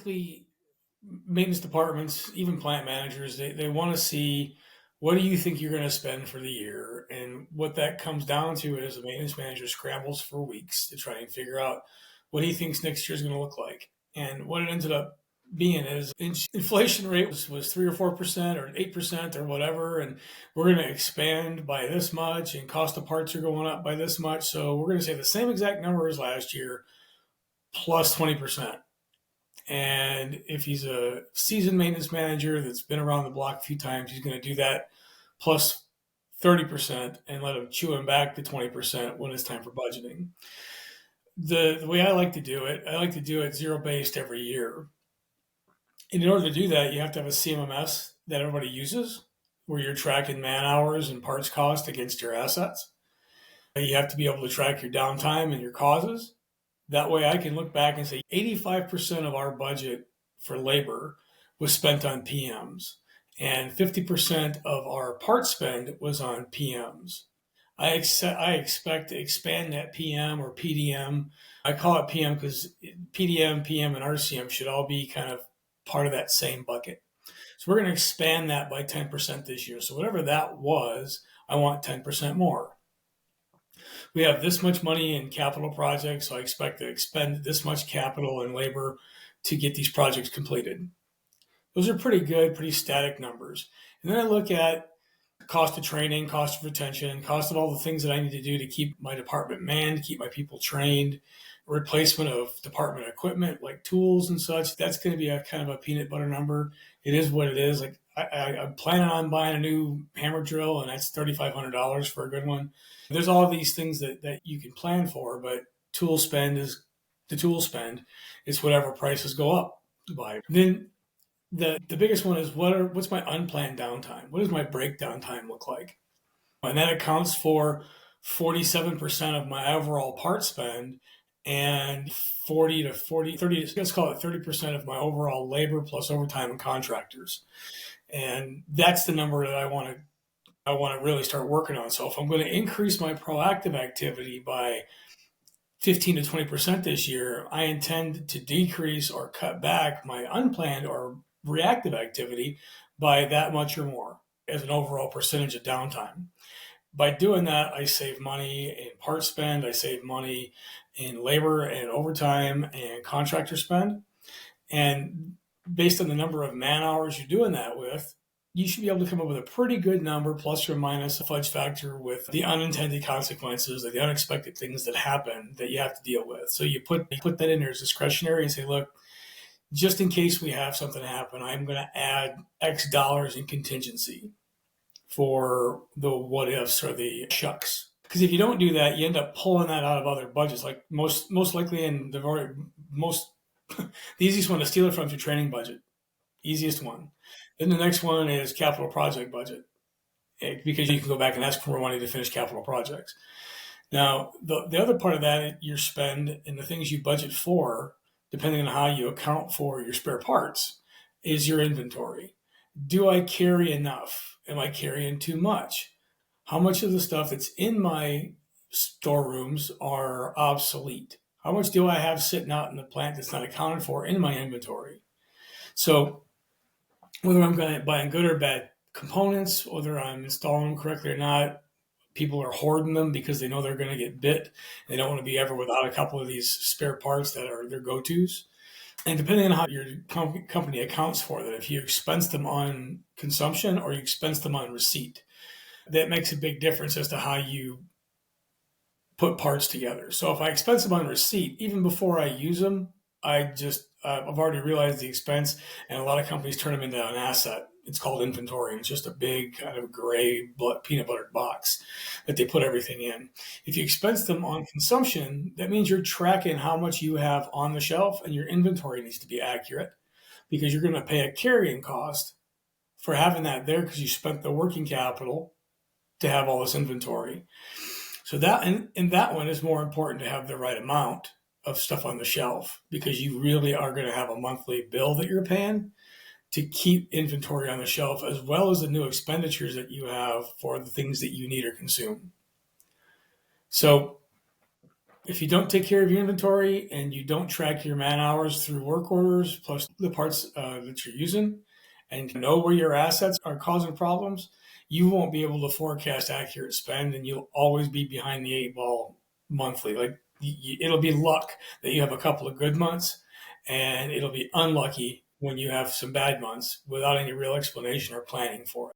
typically maintenance departments, even plant managers, they want to see what do you think you're going to spend for the year. And what that comes down to is a maintenance manager scrambles for weeks to try and figure out what he thinks next year is going to look like. And what it ended up being is inflation rate was 3 or 4% or 8% or whatever. And we're going to expand by this much and cost of parts are going up by this much. So we're going to say the same exact number as last year plus 20%. And if he's a seasoned maintenance manager that's been around the block a few times, he's going to do that plus 30% and let him chew him back to 20% when it's time for budgeting. The way I like to do it zero based every year. And in order to do that, you have to have a CMMS that everybody uses where you're tracking man hours and parts cost against your assets. You have to be able to track your downtime and your causes. That way I can look back and say 85% of our budget for labor was spent on PMs and 50% of our part spend was on PMs. I expect to expand that PM or PDM. I call it PM because PDM, PM, and RCM should all be kind of part of that same bucket. So we're going to expand that by 10% this year. So whatever that was, I want 10% more. We have this much money in capital projects, so I expect to expend this much capital and labor to get these projects completed. Those are pretty good, pretty static numbers. And then I look at cost of training, cost of retention, cost of all the things that I need to do to keep my department manned, keep my people trained, replacement of department equipment like tools and such. That's going to be a kind of a peanut butter number. It is what it is. Like I'm planning on buying a new hammer drill, and that's $3,500 for a good one. There's all these things that you can plan for, but tool spend is the tool spend. It's whatever prices go up by. Then the biggest one is what's my unplanned downtime? What does my breakdown time look like? And that accounts for 47% of my overall part spend and 30, let's call it 30% of my overall labor plus overtime and contractors. And that's the number that I want to really start working on. So if I'm going to increase my proactive activity by 15 to 20% this year, I intend to decrease or cut back my unplanned or reactive activity by that much or more as an overall percentage of downtime. By doing that, I save money in part spend, I save money in labor and overtime and contractor spend. And based on the number of man hours you're doing that with, you should be able to come up with a pretty good number, plus or minus a fudge factor with the unintended consequences, the unexpected things that happen that you have to deal with. So you put that in there as discretionary and say, look, just in case we have something happen, I'm going to add X dollars in contingency for the what ifs or the shucks. Because if you don't do that, you end up pulling that out of other budgets. Like most likely in the easiest one to steal it from is your training budget. Easiest one. Then the next one is capital project budget, because you can go back and ask for more money to finish capital projects. Now, the other part of that, your spend and the things you budget for, depending on how you account for your spare parts, is your inventory. Do I carry enough? Am I carrying too much? How much of the stuff that's in my storerooms are obsolete? How much do I have sitting out in the plant that's not accounted for in my inventory? So whether I'm buying good or bad components, whether I'm installing them correctly or not, people are hoarding them because they know they're going to get bit. They don't want to be ever without a couple of these spare parts that are their go-tos. And depending on how your company accounts for that, if you expense them on consumption or you expense them on receipt, that makes a big difference as to how you put parts together. So if I expense them on receipt, even before I use them, I've already realized the expense, and a lot of companies turn them into an asset. It's called inventory. It's just a big kind of gray peanut buttered box that they put everything in. If you expense them on consumption, that means you're tracking how much you have on the shelf, and your inventory needs to be accurate because you're going to pay a carrying cost for having that there because you spent the working capital to have all this inventory. So that and that one is more important to have the right amount of stuff on the shelf because you really are going to have a monthly bill that you're paying to keep inventory on the shelf, as well as the new expenditures that you have for the things that you need or consume. So If you don't take care of your inventory and you don't track your man hours through work orders plus the parts that you're using and know where your assets are causing problems, you won't be able to forecast accurate spend and you'll always be behind the eight ball monthly. Like it'll be luck that you have a couple of good months, and it'll be unlucky when you have some bad months without any real explanation or planning for it.